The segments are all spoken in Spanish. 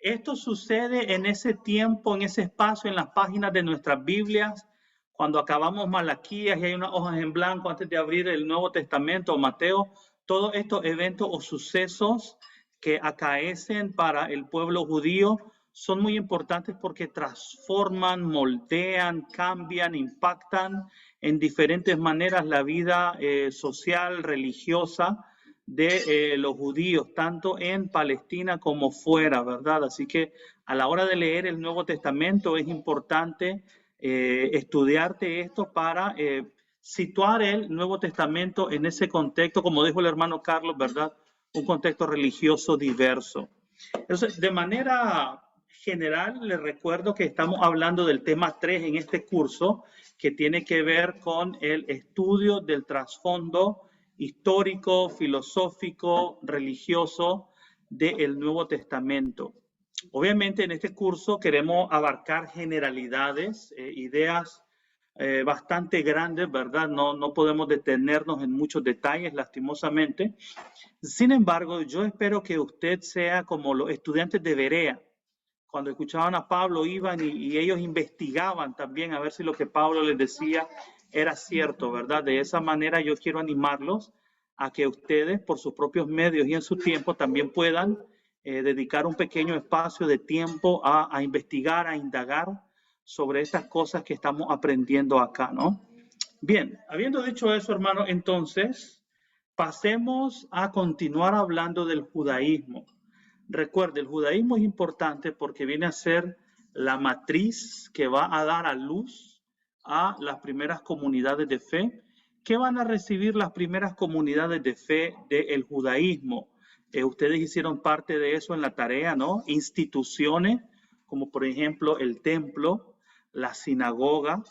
Esto sucede en ese tiempo, en ese espacio, en las páginas de nuestras Biblias, cuando acabamos Malaquías y hay unas hojas en blanco antes de abrir el Nuevo Testamento o Mateo. Todos estos eventos o sucesos que acaecen para el pueblo judío son muy importantes porque transforman, moldean, cambian, impactan en diferentes maneras la vida social, religiosa de los judíos, tanto en Palestina como fuera, ¿verdad? Así que a la hora de leer el Nuevo Testamento es importante estudiarte esto para situar el Nuevo Testamento en ese contexto, como dijo el hermano Carlos, ¿verdad? Un contexto religioso diverso. Entonces, de manera general, les recuerdo que estamos hablando del tema 3 en este curso, que tiene que ver con el estudio del trasfondo histórico, filosófico, religioso del Nuevo Testamento. Obviamente en este curso queremos abarcar generalidades, ideas bastante grandes, ¿verdad? No podemos detenernos en muchos detalles, lastimosamente. Sin embargo, yo espero que usted sea como los estudiantes de Berea. Cuando escuchaban a Pablo, iban y ellos investigaban también a ver si lo que Pablo les decía era cierto, ¿verdad? De esa manera yo quiero animarlos a que ustedes, por sus propios medios y en su tiempo, también puedan dedicar un pequeño espacio de tiempo a investigar, a indagar sobre estas cosas que estamos aprendiendo acá, ¿no? Bien, habiendo dicho eso, hermano, entonces pasemos a continuar hablando del judaísmo. Recuerde, el judaísmo es importante porque viene a ser la matriz que va a dar a luz a las primeras comunidades de fe. ¿Qué van a recibir las primeras comunidades de fe del judaísmo? Ustedes hicieron parte de eso en la tarea, ¿no? Instituciones como por ejemplo el templo, la sinagoga,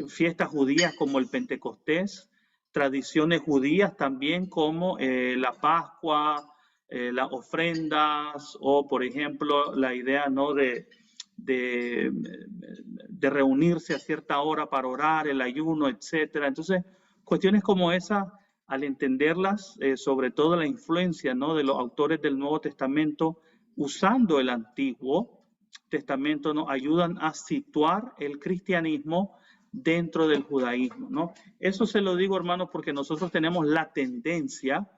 fiestas judías como el Pentecostés, tradiciones judías también como la Pascua, las ofrendas o, por ejemplo, la idea, ¿no?, de reunirse a cierta hora para orar, el ayuno, etcétera. Entonces, cuestiones como esa, al entenderlas, sobre todo la influencia, ¿no?, de los autores del Nuevo Testamento usando el Antiguo Testamento, nos ayudan a situar el cristianismo dentro del judaísmo, ¿no? Eso se lo digo, hermanos, porque nosotros tenemos la tendencia,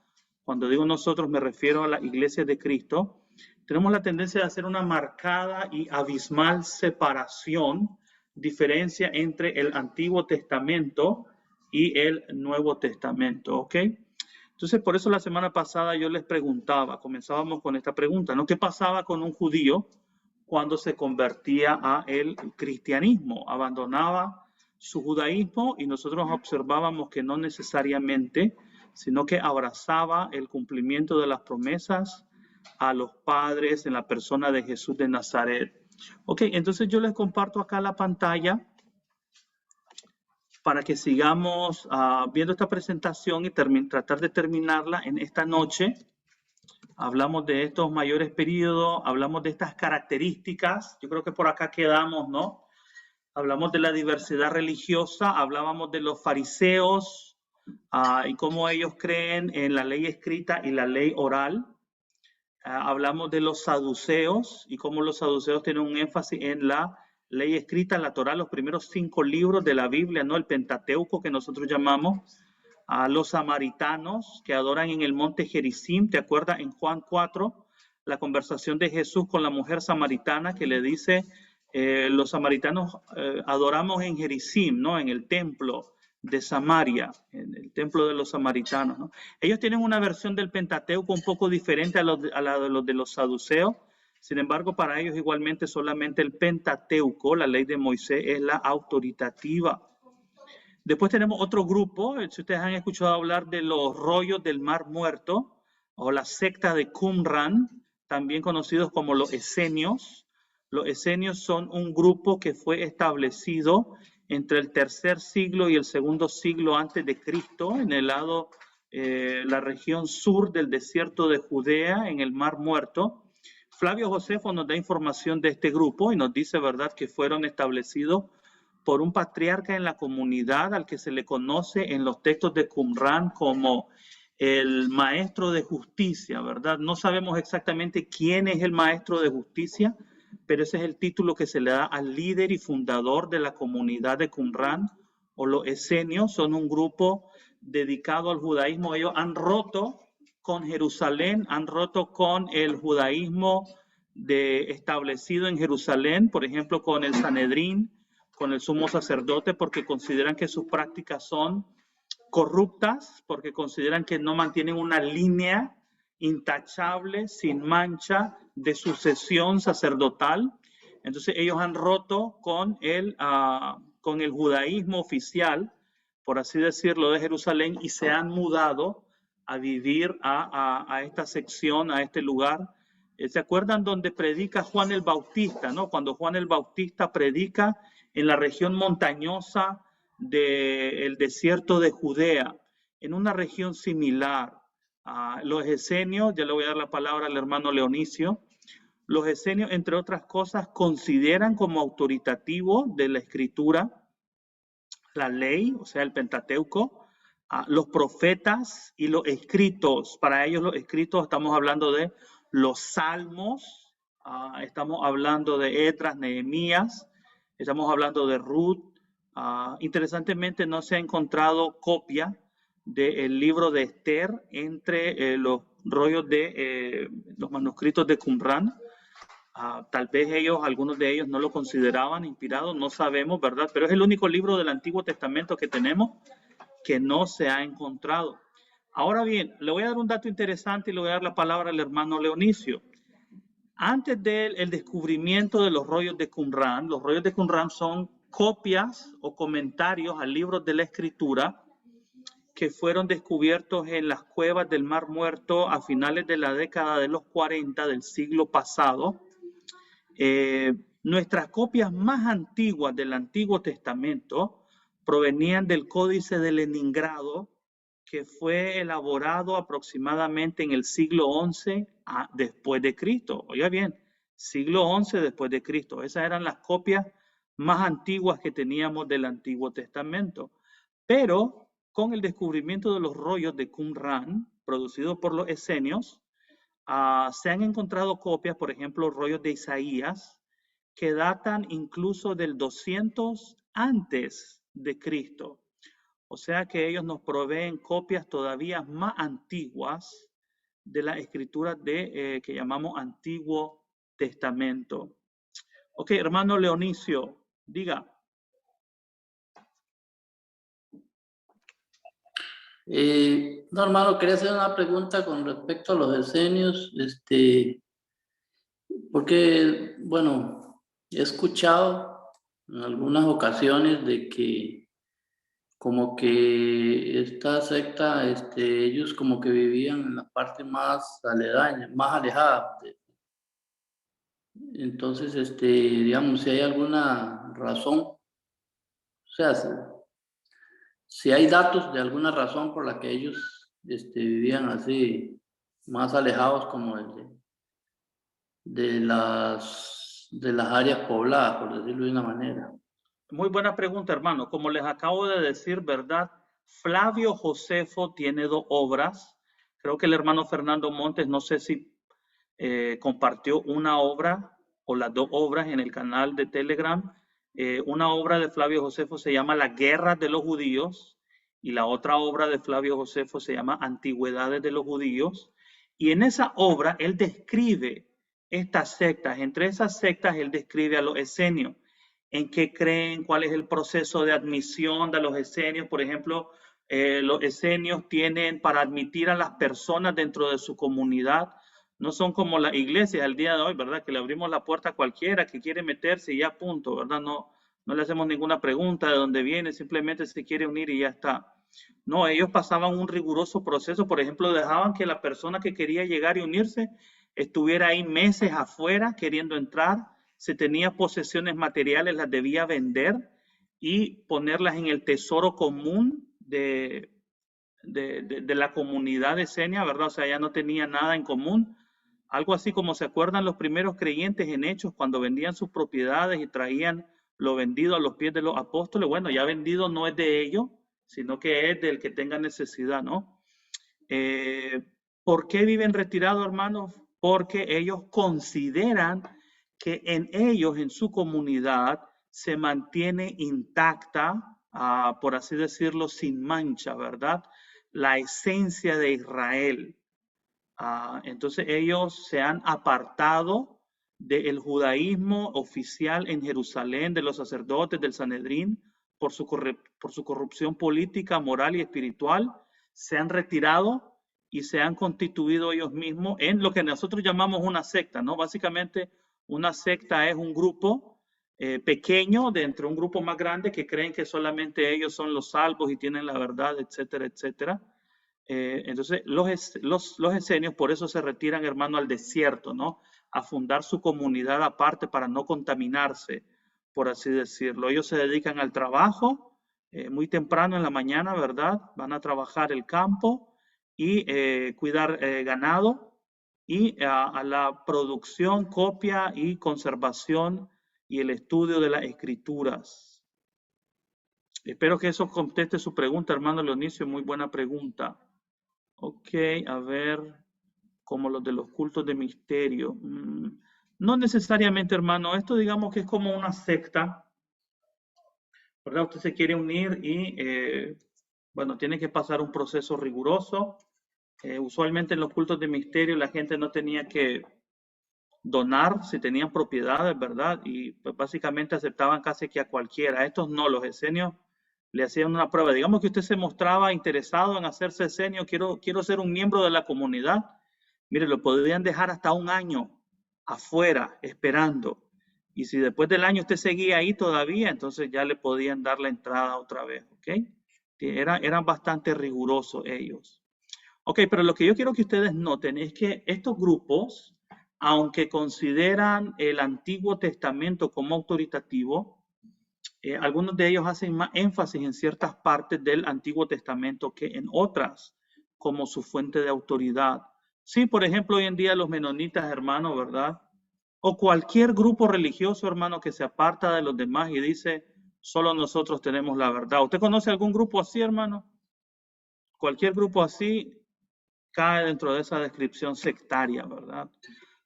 cuando digo nosotros me refiero a la Iglesia de Cristo, tenemos la tendencia de hacer una marcada y abismal separación, diferencia entre el Antiguo Testamento y el Nuevo Testamento, ¿ok? Entonces, por eso la semana pasada yo les preguntaba, comenzábamos con esta pregunta, ¿no? ¿Qué pasaba con un judío cuando se convertía a el cristianismo? Abandonaba su judaísmo y nosotros observábamos que no necesariamente, sino que abrazaba el cumplimiento de las promesas a los padres en la persona de Jesús de Nazaret. Ok, entonces yo les comparto acá la pantalla para que sigamos viendo esta presentación y tratar de terminarla en esta noche. Hablamos de estos mayores periodos, hablamos de estas características, yo creo que por acá quedamos, ¿no? Hablamos de la diversidad religiosa, hablábamos de los fariseos y cómo ellos creen en la ley escrita y la ley oral. Hablamos de los saduceos y cómo los saduceos tienen un énfasis en la ley escrita, la Torá, los primeros 5 libros de la Biblia, ¿no? El Pentateuco que nosotros llamamos. A los samaritanos que adoran en el monte Gerizim, ¿te acuerdas en Juan 4? La conversación de Jesús con la mujer samaritana que le dice, los samaritanos adoramos en Gerizim, ¿no? En el templo de Samaria, en el templo de los samaritanos, ¿no? Ellos tienen una versión del Pentateuco un poco diferente a la de los saduceos. Sin embargo, para ellos igualmente solamente el Pentateuco, la ley de Moisés, es la autoritativa. Después tenemos otro grupo, si ustedes han escuchado hablar de los rollos del Mar Muerto o la secta de Qumran, también conocidos como los esenios. Los esenios son un grupo que fue establecido entre el tercer siglo y el segundo siglo antes de Cristo, en el lado, la región sur del desierto de Judea, en el Mar Muerto. Flavio Josefo nos da información de este grupo y nos dice, ¿verdad?, que fueron establecidos por un patriarca en la comunidad al que se le conoce en los textos de Qumran como el maestro de justicia, ¿verdad? No sabemos exactamente quién es el maestro de justicia, pero ese es el título que se le da al líder y fundador de la comunidad de Qumran, o los esenios. Son un grupo dedicado al judaísmo. Ellos han roto con Jerusalén, han roto con el judaísmo establecido en Jerusalén, por ejemplo, con el Sanedrín, con el sumo sacerdote, porque consideran que sus prácticas son corruptas, porque consideran que no mantienen una línea intachable, sin mancha, de sucesión sacerdotal. Entonces ellos han roto con el judaísmo oficial, por así decirlo, de Jerusalén, y se han mudado a vivir a esta sección, a este lugar. ¿Se acuerdan donde predica Juan el Bautista, no? Cuando Juan el Bautista predica en la región montañosa del desierto de Judea, en una región similar. Los esenios, ya le voy a dar la palabra al hermano Leonicio. Los esenios, entre otras cosas, consideran como autoritativo de la escritura la ley, o sea, el Pentateuco, los profetas y los escritos. Para ellos los escritos, estamos hablando de los salmos, estamos hablando de Esdras, Nehemías, estamos hablando de Ruth. Interesantemente, no se ha encontrado copia del libro de Esther entre los rollos de los manuscritos de Qumran. Tal vez algunos de ellos no lo consideraban inspirado, no sabemos, ¿verdad? Pero es el único libro del Antiguo Testamento que tenemos que no se ha encontrado. Ahora bien, le voy a dar un dato interesante y le voy a dar la palabra al hermano Leonicio. Antes del descubrimiento de los rollos de Qumran, los rollos de Qumran son copias o comentarios a libros de la Escritura que fueron descubiertos en las cuevas del Mar Muerto a finales de la década de los 40 del siglo pasado. Nuestras copias más antiguas del Antiguo Testamento provenían del Códice de Leningrado, que fue elaborado aproximadamente en el siglo XI después de Cristo. Oiga bien, siglo XI después de Cristo. Esas eran las copias más antiguas que teníamos del Antiguo Testamento. Pero con el descubrimiento de los rollos de Qumran, producidos por los esenios, se han encontrado copias, por ejemplo, rollos de Isaías, que datan incluso del 200 antes de Cristo. O sea que ellos nos proveen copias todavía más antiguas de las escrituras que llamamos Antiguo Testamento. Ok, hermano Leonicio, diga. No, hermano, quería hacer una pregunta con respecto a los esenios, porque, bueno, he escuchado en algunas ocasiones de que como que esta secta, ellos como que vivían en la parte más aledaña, más alejada. Entonces, digamos, si hay alguna razón, o sea, si hay datos de alguna razón por la que ellos vivían así, más alejados como de las áreas pobladas, por decirlo de una manera. Muy buena pregunta, hermano. Como les acabo de decir, ¿verdad? Flavio Josefo tiene 2 obras. Creo que el hermano Fernando Montes, no sé si compartió una obra o las 2 obras en el canal de Telegram. Una obra de Flavio Josefo se llama La Guerra de los Judíos y la otra obra de Flavio Josefo se llama Antigüedades de los Judíos. Y en esa obra él describe estas sectas. Entre esas sectas él describe a los esenios, en qué creen, cuál es el proceso de admisión de los esenios. Por ejemplo, los esenios tienen para admitir a las personas dentro de su comunidad. No son como las iglesias al día de hoy, ¿verdad? Que le abrimos la puerta a cualquiera que quiere meterse y ya punto, ¿verdad? No le hacemos ninguna pregunta de dónde viene, simplemente se quiere unir y ya está. No, ellos pasaban un riguroso proceso. Por ejemplo, dejaban que la persona que quería llegar y unirse estuviera ahí meses afuera queriendo entrar. Se tenía posesiones materiales, las debía vender y ponerlas en el tesoro común de la comunidad de esenia, ¿verdad? O sea, ya no tenía nada en común. Algo así como se acuerdan los primeros creyentes en Hechos cuando vendían sus propiedades y traían lo vendido a los pies de los apóstoles. Bueno, ya vendido no es de ellos, sino que es del que tenga necesidad, ¿no? ¿Por qué viven retirados, hermanos? Porque ellos consideran que en ellos, en su comunidad, se mantiene intacta, por así decirlo, sin mancha, ¿verdad? La esencia de Israel. Entonces ellos se han apartado del judaísmo oficial en Jerusalén, de los sacerdotes, del Sanedrín, por su corrupción política, moral y espiritual. Se han retirado y se han constituido ellos mismos en lo que nosotros llamamos una secta, ¿no? Básicamente, una secta es un grupo pequeño dentro de un grupo más grande que creen que solamente ellos son los salvos y tienen la verdad, etcétera, etcétera. Entonces, los esenios por eso se retiran, hermano, al desierto, ¿no? A fundar su comunidad aparte para no contaminarse, por así decirlo. Ellos se dedican al trabajo muy temprano en la mañana, ¿verdad? Van a trabajar el campo y cuidar ganado y a la producción, copia y conservación y el estudio de las escrituras. Espero que eso conteste su pregunta, hermano Leonicio. Muy buena pregunta. Ok, a ver, como los de los cultos de misterio. No necesariamente, hermano. Esto digamos que es como una secta, ¿verdad? Usted se quiere unir y, bueno, tiene que pasar un proceso riguroso. Usualmente en los cultos de misterio la gente no tenía que donar si tenían propiedades, ¿verdad? Y pues, básicamente aceptaban casi que a cualquiera. Estos no, los esenios le hacían una prueba. Digamos que usted se mostraba interesado en hacerse esenio, quiero ser un miembro de la comunidad. Mire, lo podían dejar hasta un año afuera esperando. Y si después del año usted seguía ahí todavía, entonces ya le podían dar la entrada otra vez, ¿ok? Eran bastante rigurosos ellos. Ok, pero lo que yo quiero que ustedes noten es que estos grupos, aunque consideran el Antiguo Testamento como autoritativo, algunos de ellos hacen más énfasis en ciertas partes del Antiguo Testamento que en otras, como su fuente de autoridad. Sí, por ejemplo, hoy en día los menonitas, hermano, ¿verdad? O cualquier grupo religioso, hermano, que se aparta de los demás y dice, solo nosotros tenemos la verdad. ¿Usted conoce algún grupo así, hermano? Cualquier grupo así cae dentro de esa descripción sectaria, ¿verdad?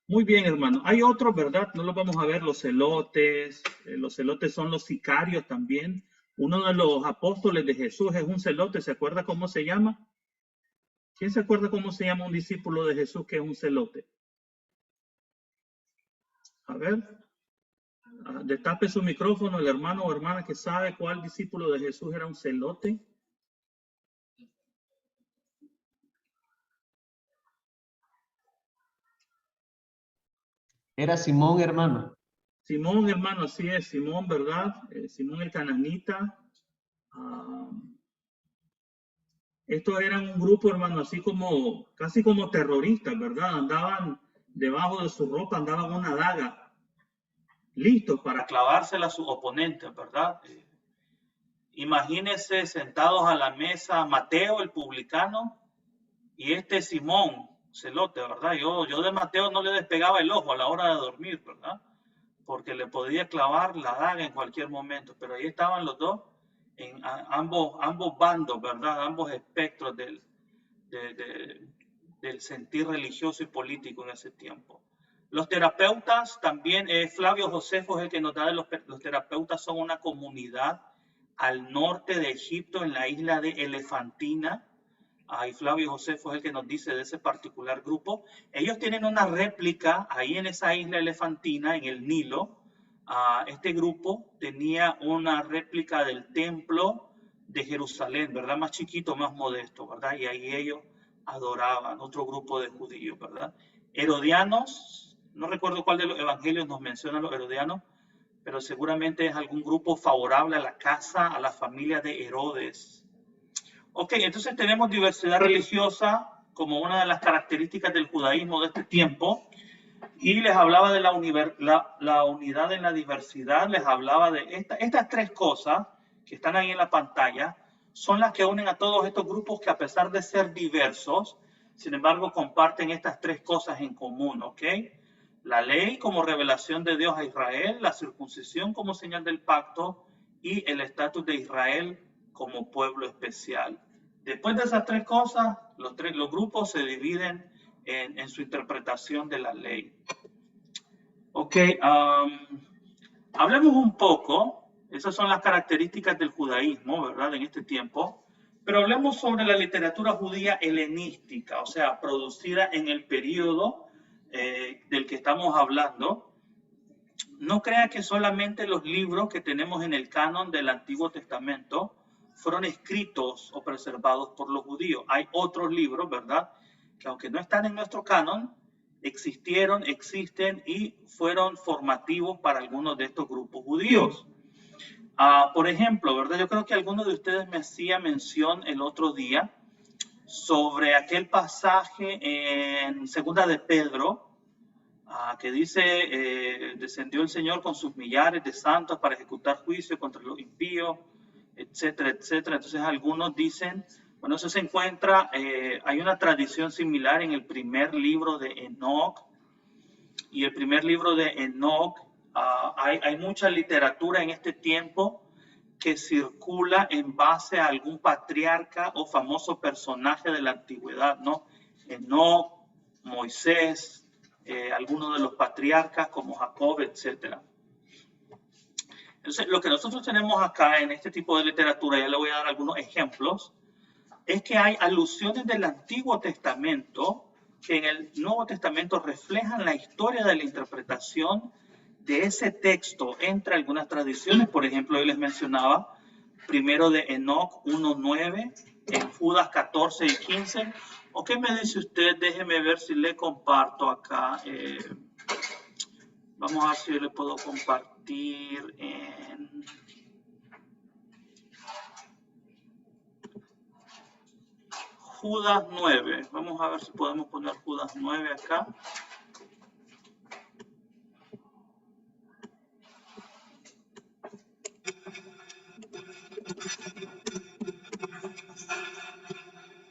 Muy bien, hermano. Hay otros, ¿verdad? No los vamos a ver, los celotes. Los celotes son los sicarios también. Uno de los apóstoles de Jesús es un celote. ¿Se acuerda cómo se llama? ¿Quién se acuerda cómo se llama un discípulo de Jesús que es un celote? A ver, destape su micrófono el hermano o hermana que sabe cuál discípulo de Jesús era un celote. Era Simón, hermano. Simón, hermano, así es, Simón, ¿verdad? Simón el cananita. Estos eran un grupo, hermano, así como, casi como terroristas, ¿verdad? Andaban debajo de su ropa, andaban una daga, listos para clavársela a sus oponentes, ¿verdad? Imagínense sentados a la mesa Mateo, el publicano, y este Simón, celote, ¿verdad? Yo de Mateo no le despegaba el ojo a la hora de dormir, ¿verdad? Porque le podía clavar la daga en cualquier momento, pero ahí estaban los dos en ambos bandos, ¿verdad? Ambos espectros del sentir religioso y político en ese tiempo. Los terapeutas también, Flavio Josefo es el que nos da de los terapeutas, son una comunidad al norte de Egipto, en la isla de Elefantina. Y Flavio Josefo es el que nos dice de ese particular grupo. Ellos tienen una réplica ahí en esa isla elefantina, en el Nilo. Este grupo tenía una réplica del templo de Jerusalén, ¿verdad? Más chiquito, más modesto, ¿verdad? Y ahí ellos adoraban, otro grupo de judíos, ¿verdad? Herodianos, no recuerdo cuál de los evangelios nos menciona a los herodianos, pero seguramente es algún grupo favorable a la casa, a la familia de Herodes. Ok, entonces tenemos diversidad religiosa como una de las características del judaísmo de este tiempo. Y les hablaba de la unidad en la diversidad, les hablaba de estas tres cosas que están ahí en la pantalla, son las que unen a todos estos grupos que a pesar de ser diversos, sin embargo comparten estas tres cosas en común, ¿ok? La ley como revelación de Dios a Israel, la circuncisión como señal del pacto y el estatus de Israel como pueblo especial. Después de esas tres cosas, Los grupos se dividen en su interpretación de la ley. Ok, hablemos un poco, esas son las características del judaísmo, ¿verdad? En este tiempo, pero hablemos sobre la literatura judía helenística, o sea, producida en el periodo del que estamos hablando. No crea que solamente los libros que tenemos en el canon del Antiguo Testamento fueron escritos o preservados por los judíos. Hay otros libros, ¿verdad?, que aunque no están en nuestro canon, existieron, existen y fueron formativos para algunos de estos grupos judíos. Por ejemplo, ¿verdad? Yo creo que alguno de ustedes me hacía mención el otro día sobre aquel pasaje en Segunda de Pedro, que dice, descendió el Señor con sus millares de santos para ejecutar juicio contra los impíos, etcétera, etcétera. Entonces algunos dicen, bueno, eso se encuentra, hay una tradición similar en el primer libro de Enoc, y el primer libro de Enoc, hay mucha literatura en este tiempo que circula en base a algún patriarca o famoso personaje de la antigüedad, ¿no? Enoc, Moisés, algunos de los patriarcas como Jacob, etc. Entonces, lo que nosotros tenemos acá en este tipo de literatura, ya le voy a dar algunos ejemplos, es que hay alusiones del Antiguo Testamento que en el Nuevo Testamento reflejan la historia de la interpretación de ese texto entre algunas tradiciones. Por ejemplo, yo les mencionaba primero de Enoc 1:9, en Judas 14 y 15. ¿O qué me dice usted? Déjeme ver si le comparto acá. Vamos a ver si yo le puedo compartir en... Judas 9. Vamos a ver si podemos poner Judas 9 acá.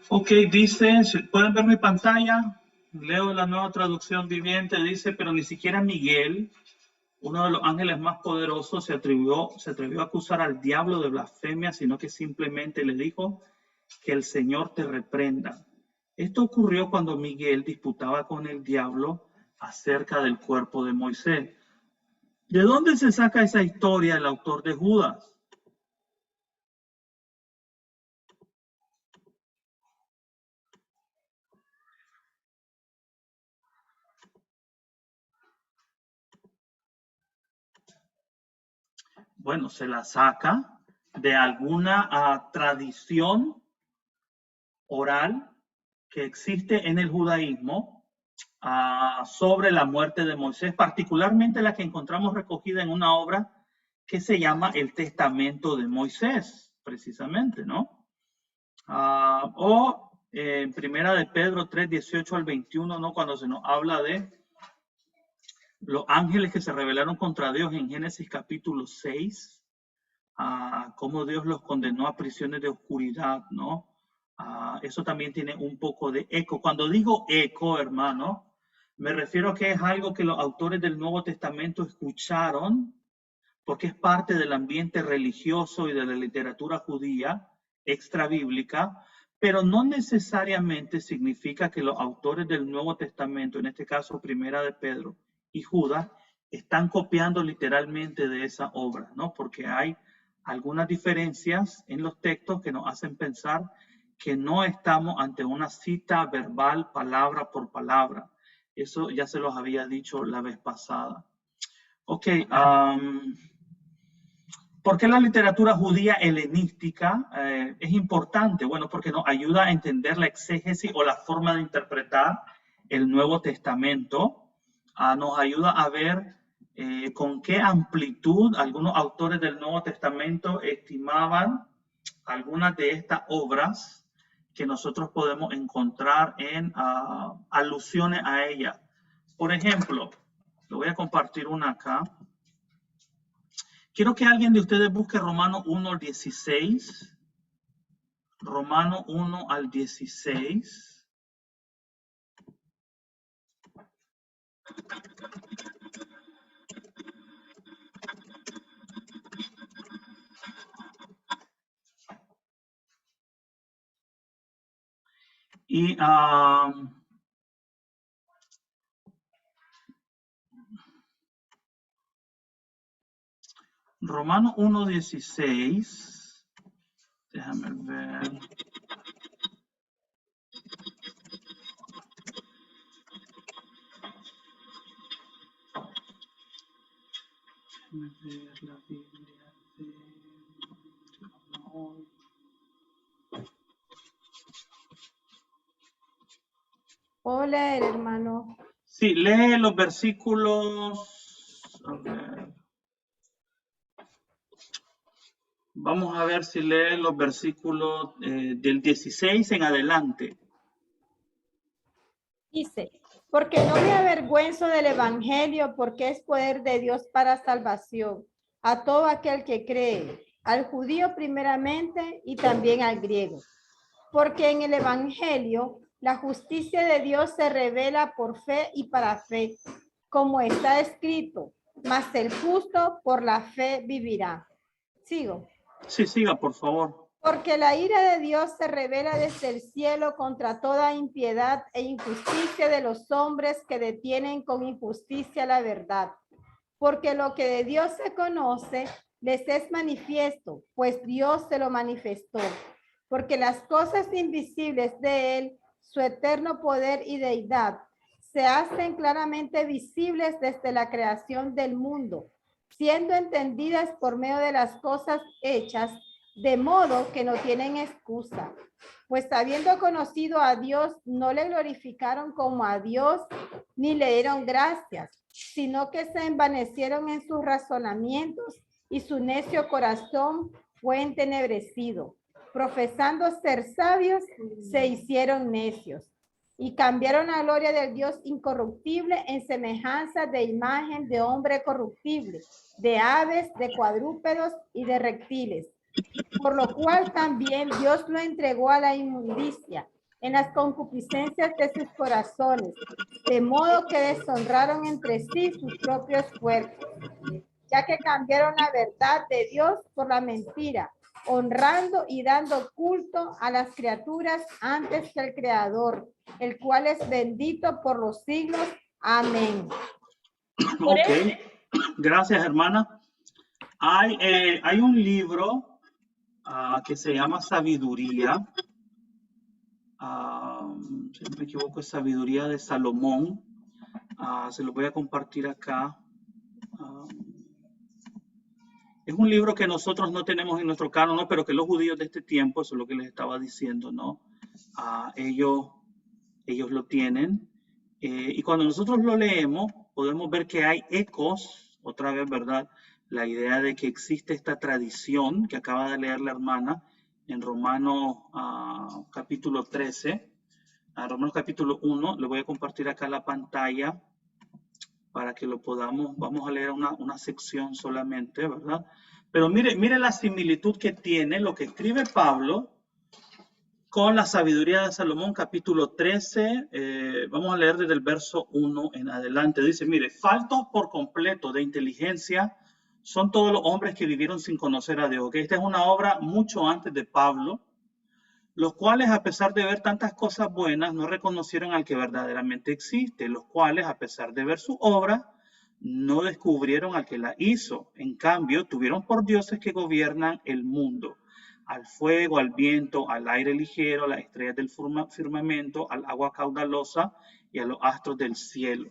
Ok, dice, ¿pueden ver mi pantalla? Leo la Nueva Traducción Viviente, dice, pero ni siquiera Miguel, uno de los ángeles más poderosos, se atrevió a acusar al diablo de blasfemia, sino que simplemente le dijo que el Señor te reprenda. Esto ocurrió cuando Miguel disputaba con el diablo acerca del cuerpo de Moisés. ¿De dónde se saca esa historia el autor de Judas? Bueno, se la saca de alguna tradición oral que existe en el judaísmo sobre la muerte de Moisés, particularmente la que encontramos recogida en una obra que se llama El Testamento de Moisés, precisamente, ¿no? O en Primera de Pedro 3, 18 al 21, ¿no? Cuando se nos habla de los ángeles que se rebelaron contra Dios en Génesis capítulo 6, cómo Dios los condenó a prisiones de oscuridad, ¿no? Eso también tiene un poco de eco. Cuando digo eco, hermano, me refiero a que es algo que los autores del Nuevo Testamento escucharon, porque es parte del ambiente religioso y de la literatura judía extrabíblica, pero no necesariamente significa que los autores del Nuevo Testamento, en este caso Primera de Pedro y Judas, están copiando literalmente de esa obra, ¿no? Porque hay algunas diferencias en los textos que nos hacen pensar que no estamos ante una cita verbal, palabra por palabra. Eso ya se los había dicho la vez pasada. Ok, ¿por qué la literatura judía helenística es importante? Bueno, porque nos ayuda a entender la exégesis o la forma de interpretar el Nuevo Testamento. Nos ayuda a ver con qué amplitud algunos autores del Nuevo Testamento estimaban algunas de estas obras que nosotros podemos encontrar en alusiones a ellas. Por ejemplo, le voy a compartir una acá. Quiero que alguien de ustedes busque Romano 1 al 16. Romano 1 al 16. Y Romanos 1:16. Déjame ver. Déjame ver la Biblia de... ¿Puedo leer, hermano? Sí, lee los versículos. A ver. Vamos a ver si lee los versículos del 16 en adelante. Dice, porque no me avergüenzo del evangelio, porque es poder de Dios para salvación a todo aquel que cree, al judío primeramente y también al griego. Porque en el evangelio la justicia de Dios se revela por fe y para fe, como está escrito, mas el justo por la fe vivirá. Sigo. Sí, siga, por favor. Porque la ira de Dios se revela desde el cielo contra toda impiedad e injusticia de los hombres que detienen con injusticia la verdad. Porque lo que de Dios se conoce les es manifiesto, pues Dios se lo manifestó. Porque las cosas invisibles de Él, su eterno poder y deidad, se hacen claramente visibles desde la creación del mundo, siendo entendidas por medio de las cosas hechas, de modo que no tienen excusa. Pues habiendo conocido a Dios, no le glorificaron como a Dios, ni le dieron gracias, sino que se envanecieron en sus razonamientos y su necio corazón fue entenebrecido. Profesando ser sabios, se hicieron necios y cambiaron la gloria del Dios incorruptible en semejanza de imagen de hombre corruptible, de aves, de cuadrúpedos y de reptiles. Por lo cual también Dios lo entregó a la inmundicia en las concupiscencias de sus corazones, de modo que deshonraron entre sí sus propios cuerpos, ya que cambiaron la verdad de Dios por la mentira, honrando y dando culto a las criaturas antes que al Creador, el cual es bendito por los siglos. Amén. Ok, gracias, hermana. Hay un libro que se llama Sabiduría. Si no me equivoco, es Sabiduría de Salomón. Se lo voy a compartir acá. Es un libro que nosotros no tenemos en nuestro canon, ¿no? Pero que los judíos de este tiempo, eso es lo que les estaba diciendo, ¿no? Ellos lo tienen. Y cuando nosotros lo leemos, podemos ver que hay ecos, otra vez, ¿verdad? La idea de que existe esta tradición que acaba de leer la hermana en Romanos capítulo 13, Romanos capítulo 1, le voy a compartir acá la pantalla para que lo podamos, vamos a leer una sección solamente, ¿verdad? Pero mire la similitud que tiene lo que escribe Pablo con la sabiduría de Salomón, capítulo 13, vamos a leer desde el verso 1 en adelante. Dice, mire, faltos por completo de inteligencia son todos los hombres que vivieron sin conocer a Dios. ¿Okay? Esta es una obra mucho antes de Pablo, los cuales, a pesar de ver tantas cosas buenas, no reconocieron al que verdaderamente existe, los cuales, a pesar de ver su obra, no descubrieron al que la hizo. En cambio, tuvieron por dioses que gobiernan el mundo, al fuego, al viento, al aire ligero, a las estrellas del firmamento, al agua caudalosa y a los astros del cielo.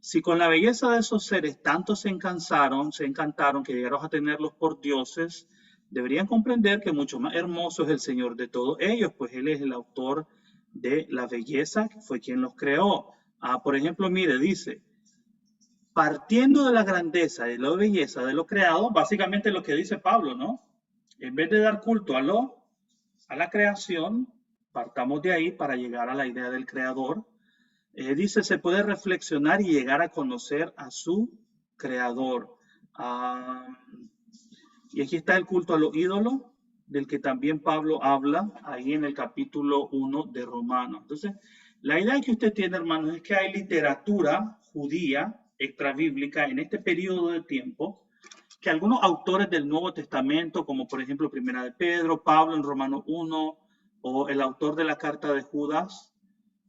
Si con la belleza de esos seres tanto se encantaron que llegaron a tenerlos por dioses, deberían comprender que mucho más hermoso es el Señor de todos ellos, pues Él es el autor de la belleza, que fue quien los creó. Por ejemplo, mire, dice, partiendo de la grandeza y de la belleza de lo creado, básicamente lo que dice Pablo, ¿no? En vez de dar culto a la creación, partamos de ahí para llegar a la idea del creador. Dice, se puede reflexionar y llegar a conocer a su creador. Y aquí está el culto a los ídolos, del que también Pablo habla ahí en el capítulo 1 de Romanos. Entonces, la idea que usted tiene, hermanos, es que hay literatura judía extrabíblica en este periodo de tiempo, que algunos autores del Nuevo Testamento, como por ejemplo Primera de Pedro, Pablo en Romanos 1, o el autor de la carta de Judas,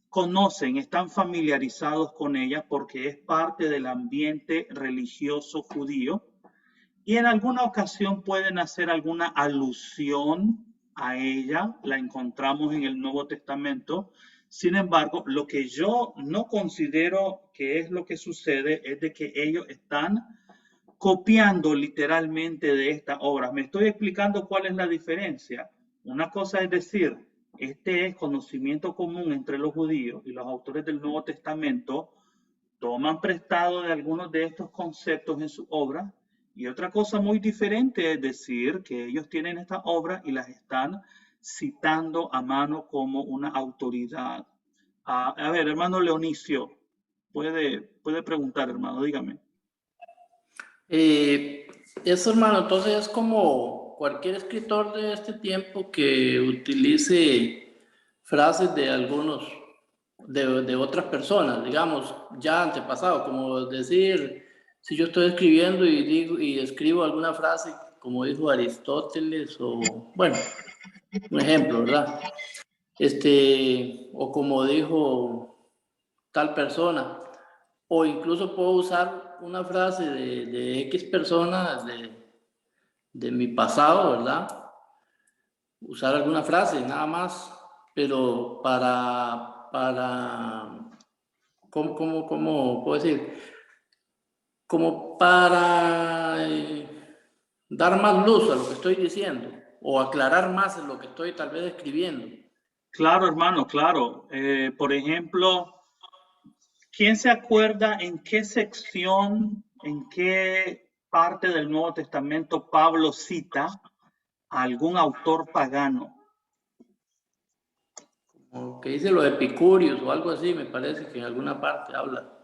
conocen, están familiarizados con ella porque es parte del ambiente religioso judío y en alguna ocasión pueden hacer alguna alusión a ella, la encontramos en el Nuevo Testamento. Sin embargo, lo que yo no considero que es lo que sucede es de que ellos están copiando literalmente de esta obra. Me estoy explicando cuál es la diferencia. Una cosa es decir, este es conocimiento común entre los judíos y los autores del Nuevo Testamento toman prestado de algunos de estos conceptos en su obra. Y otra cosa muy diferente es decir que ellos tienen esta obra y las están citando a mano como una autoridad. A ver, hermano Leonicio, puede preguntar, hermano, dígame. Eso, hermano, entonces es como cualquier escritor de este tiempo que utilice frases de algunos, de otras personas, digamos, ya antepasado, como decir, si yo estoy escribiendo y digo y escribo alguna frase, como dijo Aristóteles, o bueno, un ejemplo, ¿verdad? O como dijo tal persona, o incluso puedo usar una frase de X personas de mi pasado, ¿verdad? Usar alguna frase, nada más, pero ¿cómo puedo decir? Como para dar más luz a lo que estoy diciendo, o aclarar más en lo que estoy tal vez escribiendo. Claro, hermano, claro. Por ejemplo, ¿quién se acuerda en qué sección, en qué parte del Nuevo Testamento Pablo cita a algún autor pagano? Como que dice lo de Epicúreos o algo así, me parece que en alguna parte habla.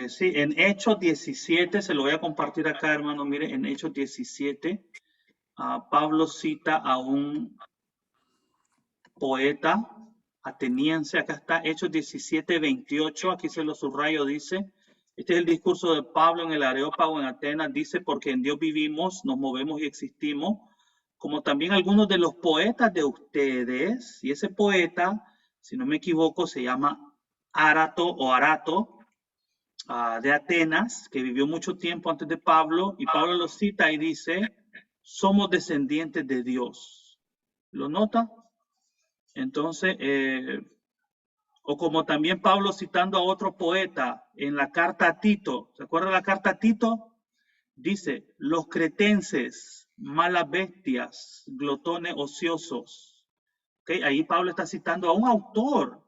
Sí, en Hechos 17, se lo voy a compartir acá, hermano. Mire, en Hechos 17, Pablo cita a un poeta ateniense. Acá está Hechos 17, 28. Aquí se lo subrayo, dice. Este es el discurso de Pablo en el Areópago en Atenas. Dice, porque en Dios vivimos, nos movemos y existimos, como también algunos de los poetas de ustedes. Y ese poeta, si no me equivoco, se llama Arato de Atenas, que vivió mucho tiempo antes de Pablo. Y Pablo lo cita y dice, somos descendientes de Dios. ¿Lo nota? Entonces, o como también Pablo citando a otro poeta en la carta a Tito, ¿se acuerda la carta a Tito? Dice, los cretenses, malas bestias, glotones ociosos. ¿Okay? Ahí Pablo está citando a un autor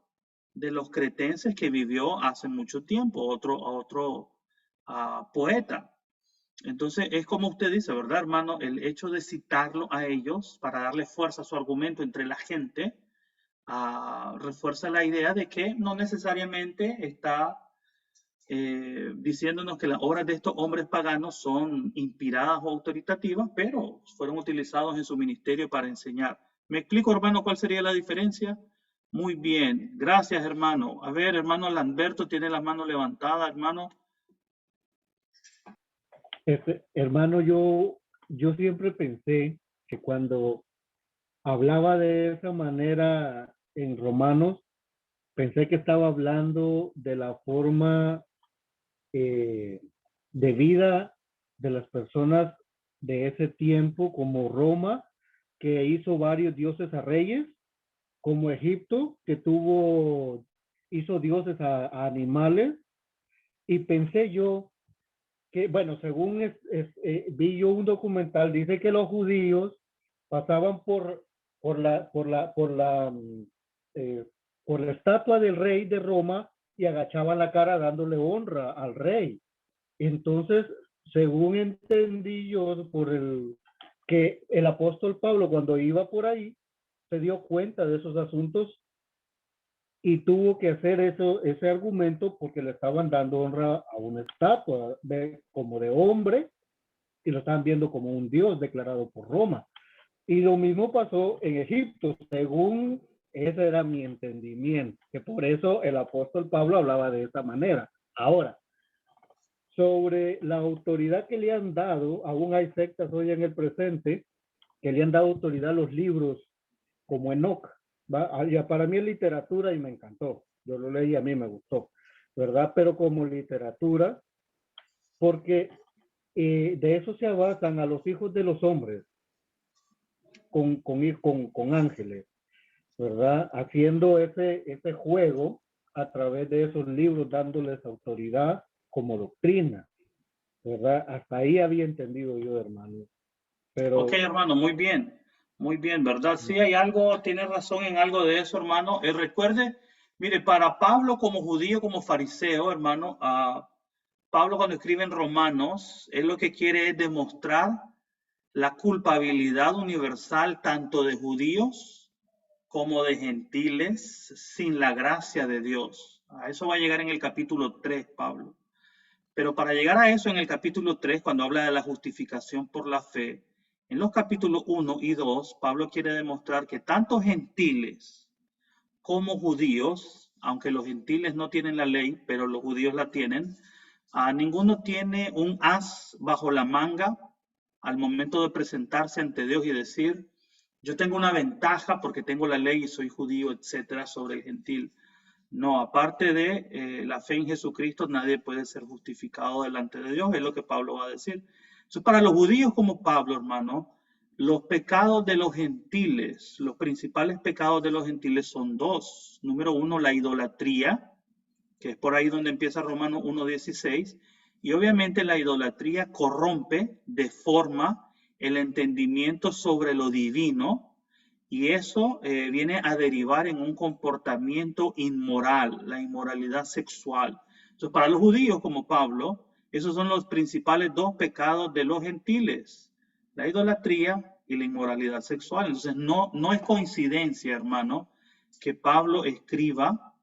de los cretenses que vivió hace mucho tiempo, otro poeta. Entonces, es como usted dice, ¿verdad, hermano? El hecho de citarlo a ellos para darle fuerza a su argumento entre la gente, refuerza la idea de que no necesariamente está diciéndonos que las obras de estos hombres paganos son inspiradas o autoritativas, pero fueron utilizados en su ministerio para enseñar. ¿Me explico, hermano, cuál sería la diferencia? Muy bien, gracias, hermano. A ver, hermano Lamberto tiene las manos levantadas, hermano. Hermano, yo siempre pensé que cuando hablaba de esa manera en Romanos, pensé que estaba hablando de la forma de vida de las personas de ese tiempo, como Roma, que hizo varios dioses a reyes, como Egipto, que hizo dioses a animales, y pensé yo que, bueno, según vi yo un documental, dice que los judíos pasaban eh, por la estatua del rey de Roma y agachaban la cara dándole honra al rey. Entonces, según entendí yo que el apóstol Pablo, cuando iba por ahí, se dio cuenta de esos asuntos y tuvo que hacer ese argumento porque le estaban dando honra a una estatua como de hombre y lo estaban viendo como un dios declarado por Roma. Y lo mismo pasó en Egipto, según ese era mi entendimiento, que por eso el apóstol Pablo hablaba de esa manera. Ahora, sobre la autoridad que le han dado, aún hay sectas hoy en el presente que le han dado autoridad a los libros como Enoch, Para mí es literatura y me encantó. Yo lo leí, a mí me gustó, ¿verdad? Pero como literatura, porque de eso se basan a los hijos de los hombres con ángeles, ¿verdad? Haciendo ese juego a través de esos libros, dándoles autoridad como doctrina, ¿verdad? Hasta ahí había entendido yo, hermano. Pero, Ok, hermano, muy bien, ¿verdad? Sí, hay algo, tiene razón en algo de eso, hermano. Recuerde, mire, para Pablo como judío, como fariseo, hermano, Pablo cuando escribe en Romanos, él lo que quiere es demostrar la culpabilidad universal tanto de judíos como de gentiles sin la gracia de Dios. A eso va a llegar en el capítulo 3, Pablo. Pero para llegar a eso en el capítulo 3, cuando habla de la justificación por la fe, en los capítulos 1 y 2, Pablo quiere demostrar que tanto gentiles como judíos, aunque los gentiles no tienen la ley, pero los judíos la tienen, ninguno tiene un as bajo la manga al momento de presentarse ante Dios y decir, yo tengo una ventaja porque tengo la ley y soy judío, etcétera, sobre el gentil. No, aparte de la fe en Jesucristo, nadie puede ser justificado delante de Dios, es lo que Pablo va a decir. Entonces, para los judíos como Pablo, hermano, los pecados de los gentiles, los principales pecados de los gentiles son dos. Número uno, la idolatría, que es por ahí donde empieza Romanos 1:16, y obviamente la idolatría corrompe, deforma el entendimiento sobre lo divino, y eso viene a derivar en un comportamiento inmoral, la inmoralidad sexual. Entonces, para los judíos como Pablo, esos son los principales dos pecados de los gentiles, la idolatría y la inmoralidad sexual. Entonces, no es coincidencia, hermano, que Pablo escriba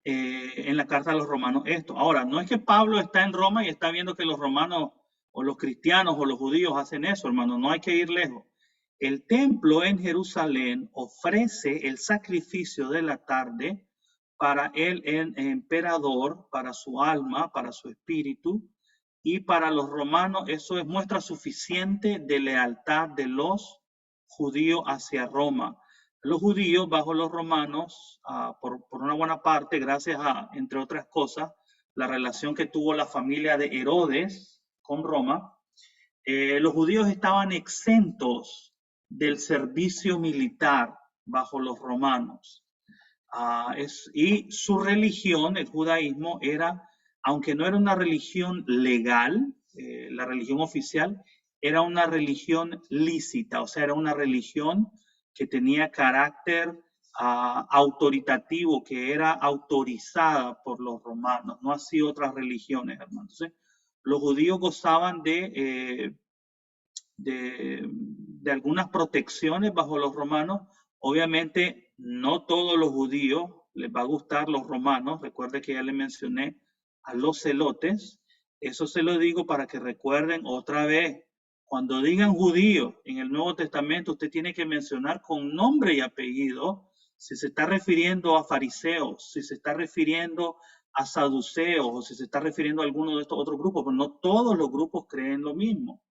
en la carta a los romanos esto. Ahora, no es que Pablo está en Roma y está viendo que los romanos o los cristianos o los judíos hacen eso, hermano, no hay que ir lejos. El templo en Jerusalén ofrece el sacrificio de la tarde para el emperador, para su alma, para su espíritu, y para los romanos eso es muestra suficiente de lealtad de los judíos hacia Roma. Los judíos bajo los romanos, por una buena parte, gracias a, entre otras cosas, la relación que tuvo la familia de Herodes con Roma, los judíos estaban exentos del servicio militar bajo los romanos. Y su religión, el judaísmo, era, aunque no era una religión legal, la religión oficial, era una religión lícita, o sea, era una religión que tenía carácter autoritativo, que era autorizada por los romanos, no así otras religiones, hermanos. Entonces, los judíos gozaban de algunas protecciones bajo los romanos. Obviamente, no todos los judíos les va a gustar los romanos. Recuerde que ya le mencioné a los celotes. Eso se lo digo para que recuerden otra vez. Cuando digan judíos en el Nuevo Testamento, usted tiene que mencionar con nombre y apellido si se está refiriendo a fariseos, si se está refiriendo a saduceos o si se está refiriendo a alguno de estos otros grupos, pero no todos los grupos creen lo mismo.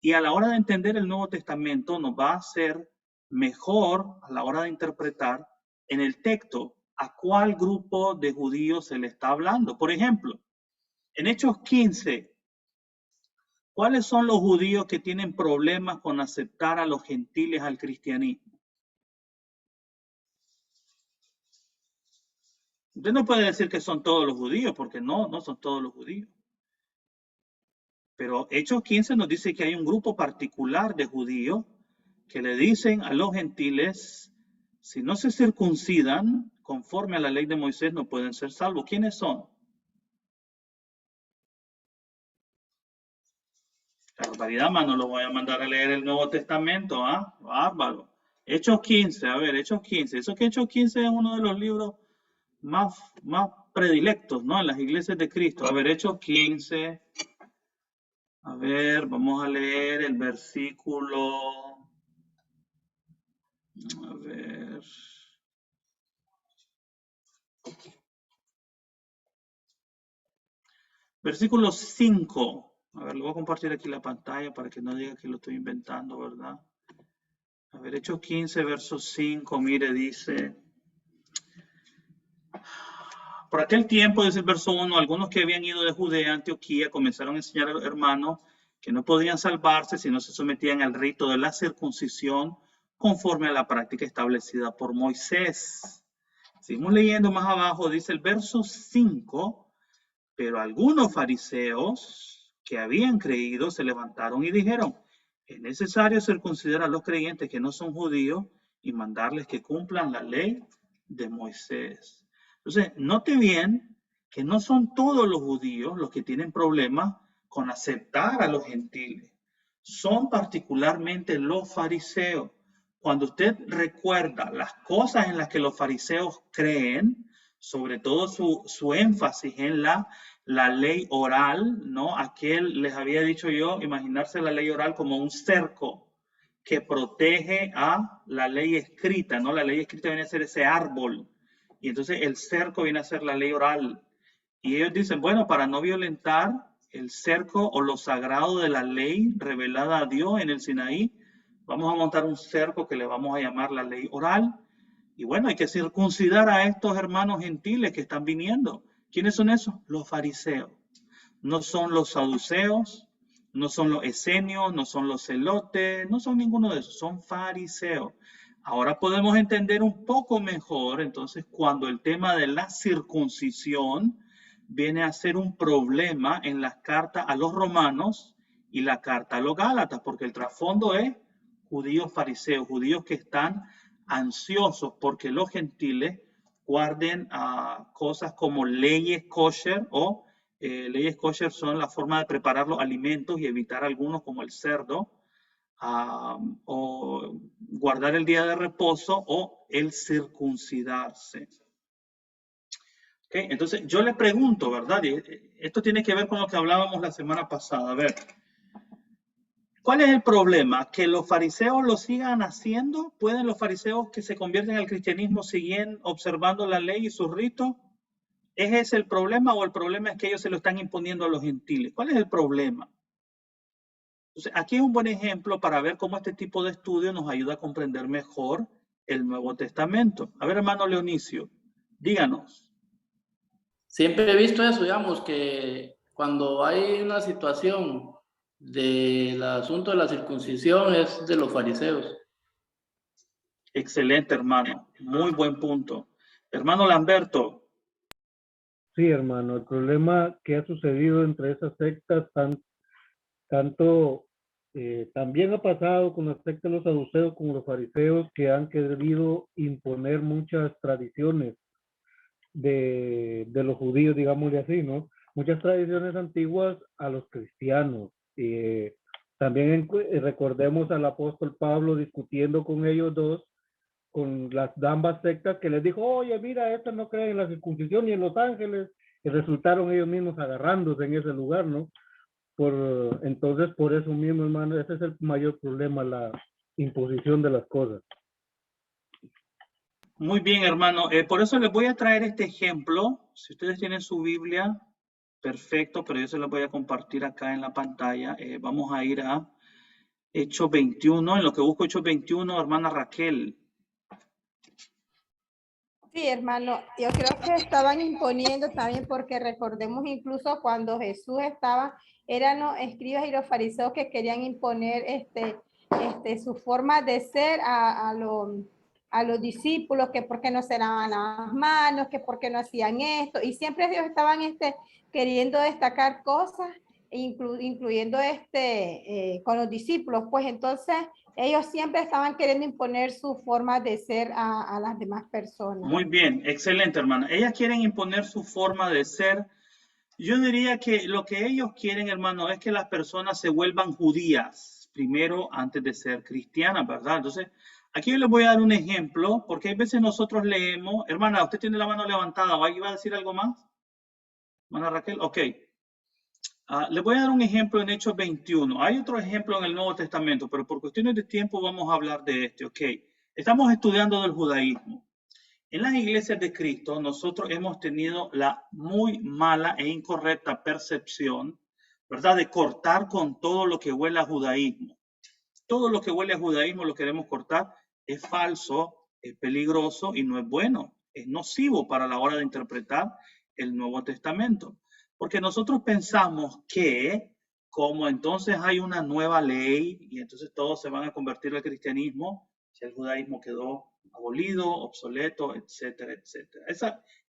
Y a la hora de entender el Nuevo Testamento nos va a hacer mejor a la hora de interpretar en el texto a cuál grupo de judíos se le está hablando. Por ejemplo, en Hechos 15, ¿cuáles son los judíos que tienen problemas con aceptar a los gentiles al cristianismo? Usted no puede decir que son todos los judíos, porque no son todos los judíos. Pero Hechos 15 nos dice que hay un grupo particular de judíos que le dicen a los gentiles, si no se circuncidan conforme a la ley de Moisés, no pueden ser salvos. ¿Quiénes son? La barbaridad, mano, lo voy a mandar a leer el Nuevo Testamento, ¿ah? Bárbaro. Hechos 15, a ver, Hechos 15. Eso que Hechos 15 es uno de los libros más predilectos, ¿no? En las iglesias de Cristo. A ver, Hechos 15. A ver, vamos a leer el versículo. A ver. Versículo 5. A ver, lo voy a compartir aquí la pantalla para que no diga que lo estoy inventando, ¿verdad? A ver, Hechos 15, verso 5, mire, dice... Por aquel tiempo, dice el verso 1, algunos que habían ido de Judea a Antioquía comenzaron a enseñar a los hermanos que no podían salvarse si no se sometían al rito de la circuncisión conforme a la práctica establecida por Moisés. Seguimos leyendo más abajo, dice el verso 5, pero algunos fariseos que habían creído se levantaron y dijeron, es necesario circuncidar a los creyentes que no son judíos y mandarles que cumplan la ley de Moisés. Entonces, note bien que no son todos los judíos los que tienen problemas con aceptar a los gentiles. Son particularmente los fariseos. Cuando usted recuerda las cosas en las que los fariseos creen, sobre todo su énfasis en la ley oral, ¿no? Aquel, les había dicho yo, imaginarse la ley oral como un cerco que protege a la ley escrita, ¿no? La ley escrita viene a ser ese árbol. Y entonces el cerco viene a ser la ley oral. Y ellos dicen, bueno, para no violentar el cerco o lo sagrado de la ley revelada a Dios en el Sinaí, vamos a montar un cerco que le vamos a llamar la ley oral. Y bueno, hay que circuncidar a estos hermanos gentiles que están viniendo. ¿Quiénes son esos? Los fariseos. No son los saduceos, no son los esenios, no son los celotes, no son ninguno de esos, son fariseos. Ahora podemos entender un poco mejor, entonces, cuando el tema de la circuncisión viene a ser un problema en las cartas a los romanos y la carta a los gálatas, porque el trasfondo es judíos fariseos, judíos que están ansiosos porque los gentiles guarden cosas como leyes kosher o leyes kosher son la forma de preparar los alimentos y evitar algunos como el cerdo, o guardar el día de reposo o el circuncidarse. ¿Okay? Entonces yo le pregunto, ¿verdad? Y esto tiene que ver con lo que hablábamos la semana pasada. A ver, ¿cuál es el problema? ¿Que los fariseos lo sigan haciendo? ¿Pueden los fariseos que se convierten al cristianismo siguen observando la ley y sus ritos? ¿Es ese el problema o el problema es que ellos se lo están imponiendo a los gentiles? ¿Cuál es el problema? Entonces, aquí es un buen ejemplo para ver cómo este tipo de estudio nos ayuda a comprender mejor el Nuevo Testamento. A ver, hermano Leonicio, díganos. Siempre he visto eso, digamos, que cuando hay una situación del asunto de la circuncisión es de los fariseos. Excelente, hermano. Muy buen punto. Hermano Lamberto. Sí, hermano, el problema que ha sucedido entre esas sectas, tanto también ha pasado con la secta de los saduceos como los fariseos, que han querido imponer muchas tradiciones de los judíos, digámosle así, ¿no? Muchas tradiciones antiguas a los cristianos. También recordemos al apóstol Pablo discutiendo con ellos dos, con las ambas sectas, que les dijo, oye, mira, estas no creen en la circuncisión ni en los ángeles, y resultaron ellos mismos agarrándose en ese lugar, ¿no? Entonces, por eso mismo, hermano, ese es el mayor problema, la imposición de las cosas. Muy bien, hermano. Por eso les voy a traer este ejemplo. Si ustedes tienen su Biblia, perfecto, pero yo se la voy a compartir acá en la pantalla. Vamos a ir a Hechos 21. En lo que busco Hechos 21, hermana Raquel. Sí, hermano, yo creo que estaban imponiendo también, porque recordemos incluso cuando Jesús estaba, eran los escribas y los fariseos que querían imponer su forma de ser a los discípulos, que por qué no se lavaban las manos, que por qué no hacían esto, y siempre ellos estaban queriendo destacar cosas, incluyendo con los discípulos, pues entonces ellos siempre estaban queriendo imponer su forma de ser a las demás personas. Muy bien, excelente, hermana. Ellas quieren imponer su forma de ser. Yo diría que lo que ellos quieren, hermano, es que las personas se vuelvan judías primero antes de ser cristianas, ¿verdad? Entonces, aquí yo les voy a dar un ejemplo, porque hay veces nosotros leemos, hermana, usted tiene la mano levantada, ¿o ahí va a decir algo más? Hermana Raquel, ok. Les voy a dar un ejemplo en Hechos 21. Hay otro ejemplo en el Nuevo Testamento, pero por cuestiones de tiempo vamos a hablar de este, ok. Estamos estudiando del judaísmo. En las iglesias de Cristo, nosotros hemos tenido la muy mala e incorrecta percepción, ¿verdad?, de cortar con todo lo que huele a judaísmo. Todo lo que huele a judaísmo lo queremos cortar. Es falso, es peligroso y no es bueno. Es nocivo para la hora de interpretar el Nuevo Testamento. Porque nosotros pensamos que como entonces hay una nueva ley y entonces todos se van a convertir al cristianismo, si el judaísmo quedó abolido, obsoleto, etcétera, etcétera.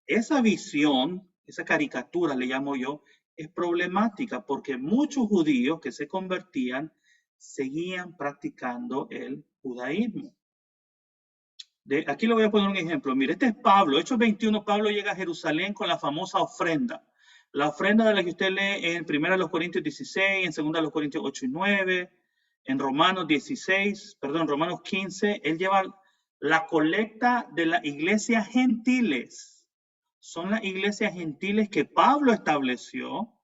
Esa visión, esa caricatura le llamo yo, es problemática porque muchos judíos que se convertían seguían practicando el judaísmo. Aquí le voy a poner un ejemplo. Mire, este es Pablo. Hechos 21, Pablo llega a Jerusalén con la famosa ofrenda. La ofrenda de la que usted lee en 1 Corintios 16, en 2 Corintios 8 y 9, en Romanos 15, él lleva la colecta de las iglesias gentiles. Son las iglesias gentiles que Pablo estableció,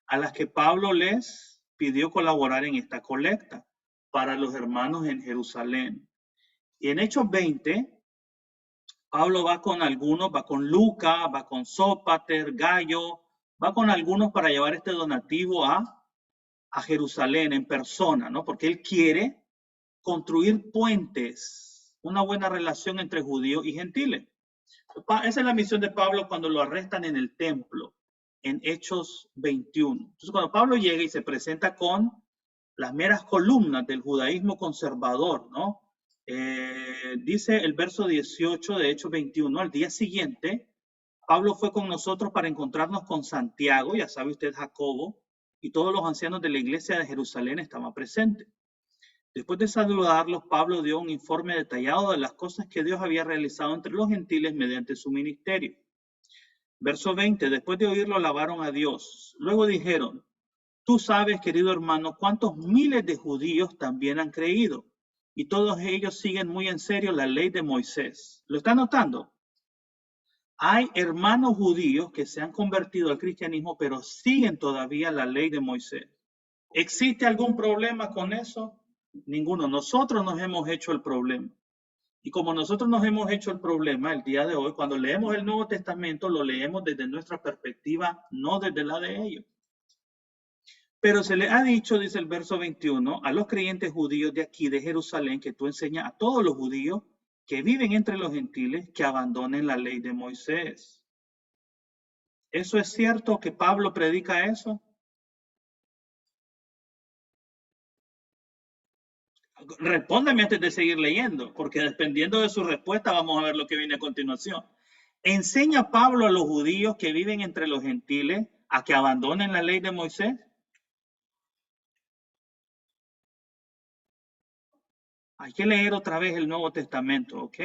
a las que Pablo les pidió colaborar en esta colecta para los hermanos en Jerusalén. Y en Hechos 20, Pablo va con algunos, va con Lucas, va con Sópater, Gallo, va con algunos para llevar este donativo a Jerusalén en persona, ¿no? Porque él quiere construir puentes, una buena relación entre judíos y gentiles. Esa es la misión de Pablo cuando lo arrestan en el templo, en Hechos 21. Entonces, cuando Pablo llega y se presenta con las meras columnas del judaísmo conservador, ¿no? Dice el verso 18 de Hechos 21, al día siguiente, Pablo fue con nosotros para encontrarnos con Santiago, ya sabe usted, Jacobo, y todos los ancianos de la iglesia de Jerusalén estaban presentes. Después de saludarlos, Pablo dio un informe detallado de las cosas que Dios había realizado entre los gentiles mediante su ministerio. Verso 20, después de oírlo, alabaron a Dios. Luego dijeron, tú sabes, querido hermano, cuántos miles de judíos también han creído, y todos ellos siguen muy en serio la ley de Moisés. ¿Lo está notando? Hay hermanos judíos que se han convertido al cristianismo, pero siguen todavía la ley de Moisés. ¿Existe algún problema con eso? Ninguno. Nosotros nos hemos hecho el problema. Y como nosotros nos hemos hecho el problema el día de hoy, cuando leemos el Nuevo Testamento, lo leemos desde nuestra perspectiva, no desde la de ellos. Pero se le ha dicho, dice el verso 21, a los creyentes judíos de aquí, de Jerusalén, que tú enseñas a todos los judíos que viven entre los gentiles que abandonen la ley de Moisés. ¿Eso es cierto que Pablo predica eso? Respóndame antes de seguir leyendo, porque dependiendo de su respuesta vamos a ver lo que viene a continuación. ¿Enseña Pablo a los judíos que viven entre los gentiles a que abandonen la ley de Moisés? Hay que leer otra vez el Nuevo Testamento, ¿ok?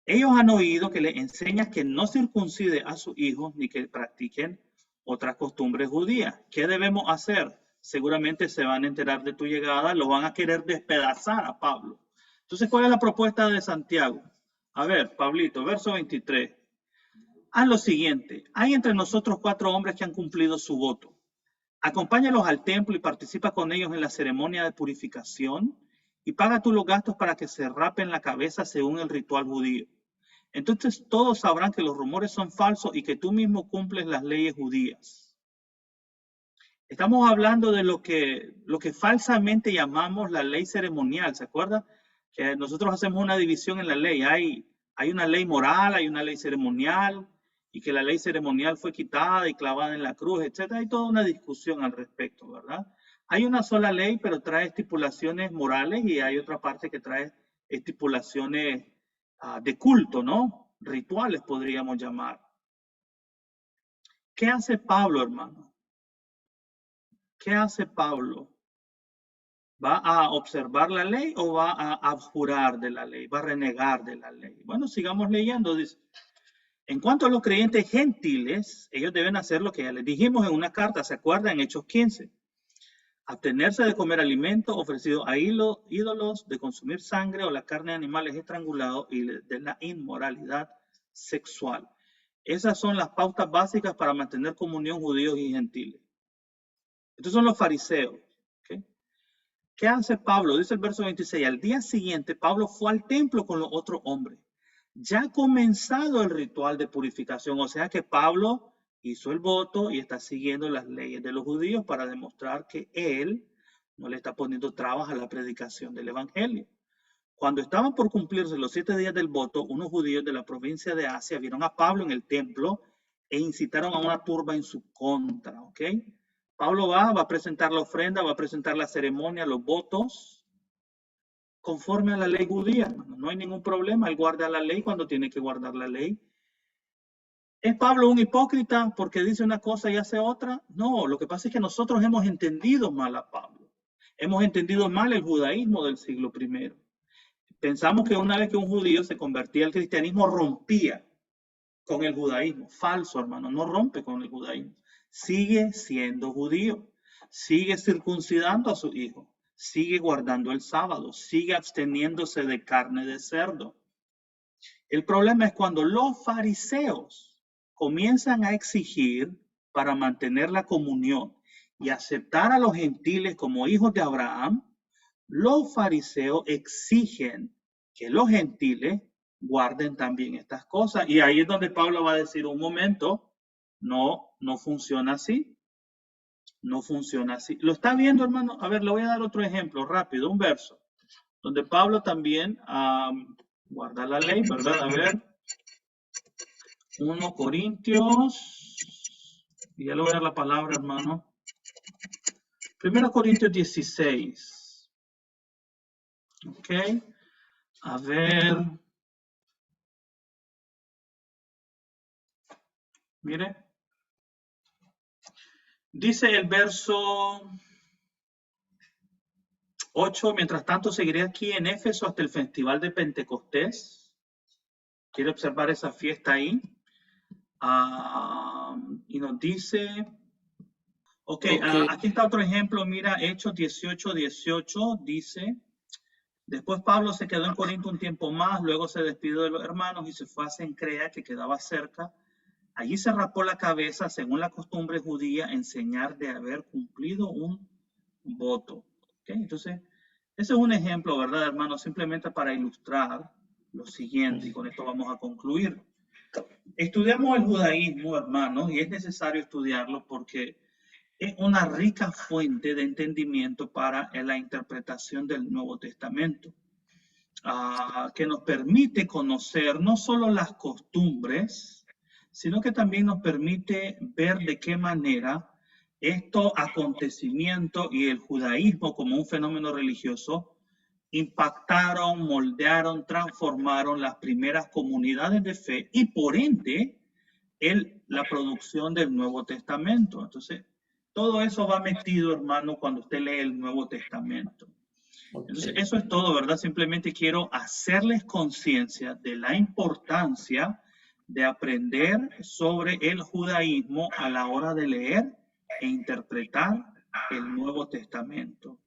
Ellos han oído que le enseñas que no circuncide a sus hijos ni que practiquen otras costumbres judías. ¿Qué debemos hacer? Seguramente se van a enterar de tu llegada, lo van a querer despedazar a Pablo. Entonces, ¿cuál es la propuesta de Santiago? A ver, Pablito, verso 23. Haz lo siguiente. Hay entre nosotros 4 hombres que han cumplido su voto. Acompáñalos al templo y participa con ellos en la ceremonia de purificación y paga tú los gastos para que se rapen la cabeza según el ritual judío. Entonces todos sabrán que los rumores son falsos y que tú mismo cumples las leyes judías. Estamos hablando de lo que falsamente llamamos la ley ceremonial, ¿se acuerda? Que nosotros hacemos una división en la ley. Hay una ley moral, hay una ley ceremonial, y que la ley ceremonial fue quitada y clavada en la cruz, etcétera. Hay toda una discusión al respecto, ¿verdad? Hay una sola ley, pero trae estipulaciones morales y hay otra parte que trae estipulaciones de culto, ¿no? Rituales podríamos llamar. ¿Qué hace Pablo, hermano? ¿Qué hace Pablo? ¿Va a observar la ley o va a abjurar de la ley? ¿Va a renegar de la ley? Bueno, sigamos leyendo. Dice, en cuanto a los creyentes gentiles, ellos deben hacer lo que ya les dijimos en una carta, ¿se acuerdan? En Hechos 15. Abstenerse de comer alimentos ofrecidos a ídolos, de consumir sangre o la carne de animales estrangulados y de la inmoralidad sexual. Esas son las pautas básicas para mantener comunión judíos y gentiles. Estos son los fariseos. ¿Okay? ¿Qué hace Pablo? Dice el verso 26. Al día siguiente, Pablo fue al templo con los otros hombres. Ya ha comenzado el ritual de purificación. O sea que Pablo hizo el voto y está siguiendo las leyes de los judíos para demostrar que él no le está poniendo trabas a la predicación del evangelio. Cuando estaban por cumplirse los 7 días del voto, unos judíos de la provincia de Asia vieron a Pablo en el templo e incitaron a una turba en su contra, ¿ok? Pablo va a presentar la ofrenda, va a presentar la ceremonia, los votos, conforme a la ley judía, hermano. No hay ningún problema, él guarda la ley cuando tiene que guardar la ley. ¿Es Pablo un hipócrita porque dice una cosa y hace otra? No, lo que pasa es que nosotros hemos entendido mal a Pablo. Hemos entendido mal el judaísmo del siglo I. Pensamos que una vez que un judío se convertía al cristianismo, rompía con el judaísmo. Falso, hermano, no rompe con el judaísmo. Sigue siendo judío, sigue circuncidando a su hijo, sigue guardando el sábado, sigue absteniéndose de carne de cerdo. El problema es cuando los fariseos comienzan a exigir para mantener la comunión y aceptar a los gentiles como hijos de Abraham. Los fariseos exigen que los gentiles guarden también estas cosas. Y ahí es donde Pablo va a decir, un momento, no funciona así. No funciona así. ¿Lo está viendo, hermano? A ver, le voy a dar otro ejemplo rápido, un verso, donde Pablo también guarda la ley, ¿verdad? A ver, 1 Corintios, y ya le voy a dar la palabra, hermano. 1 Corintios 16. Ok, a ver, mire, dice el verso 8, mientras tanto seguiré aquí en Éfeso hasta el festival de Pentecostés. Quiero observar esa fiesta ahí. Y nos dice, aquí está otro ejemplo, mira, Hechos 18, dice, después Pablo se quedó en Corinto un tiempo más, luego se despidió de los hermanos y se fue a Cencrea, que quedaba cerca. Allí se rapó la cabeza, según la costumbre judía, en señal de haber cumplido un voto. ¿Okay? Entonces, ese es un ejemplo, ¿verdad, hermano? Simplemente para ilustrar lo siguiente, y con esto vamos a concluir. Estudiamos el judaísmo, hermanos, y es necesario estudiarlo porque es una rica fuente de entendimiento para la interpretación del Nuevo Testamento, que nos permite conocer no solo las costumbres, sino que también nos permite ver de qué manera estos acontecimientos y el judaísmo como un fenómeno religioso impactaron, moldearon, transformaron las primeras comunidades de fe y por ende la producción del Nuevo Testamento. Entonces, todo eso va metido, hermano, cuando usted lee el Nuevo Testamento. Entonces, eso es todo, ¿verdad? Simplemente quiero hacerles conciencia de la importancia de aprender sobre el judaísmo a la hora de leer e interpretar el Nuevo Testamento.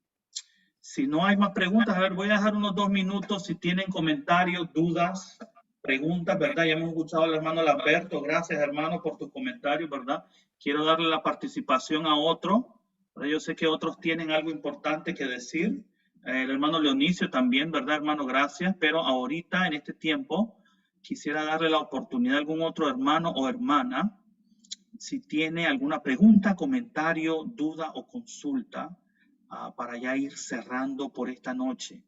Si no hay más preguntas, a ver, voy a dejar unos 2 minutos. Si tienen comentarios, dudas, preguntas, ¿verdad? Ya hemos escuchado al hermano Lamberto. Gracias, hermano, por tus comentarios, ¿verdad? Quiero darle la participación a otro. Yo sé que otros tienen algo importante que decir. El hermano Leonicio también, ¿verdad, hermano? Gracias. Pero ahorita, en este tiempo, quisiera darle la oportunidad a algún otro hermano o hermana, si tiene alguna pregunta, comentario, duda o consulta, para ya ir cerrando por esta noche.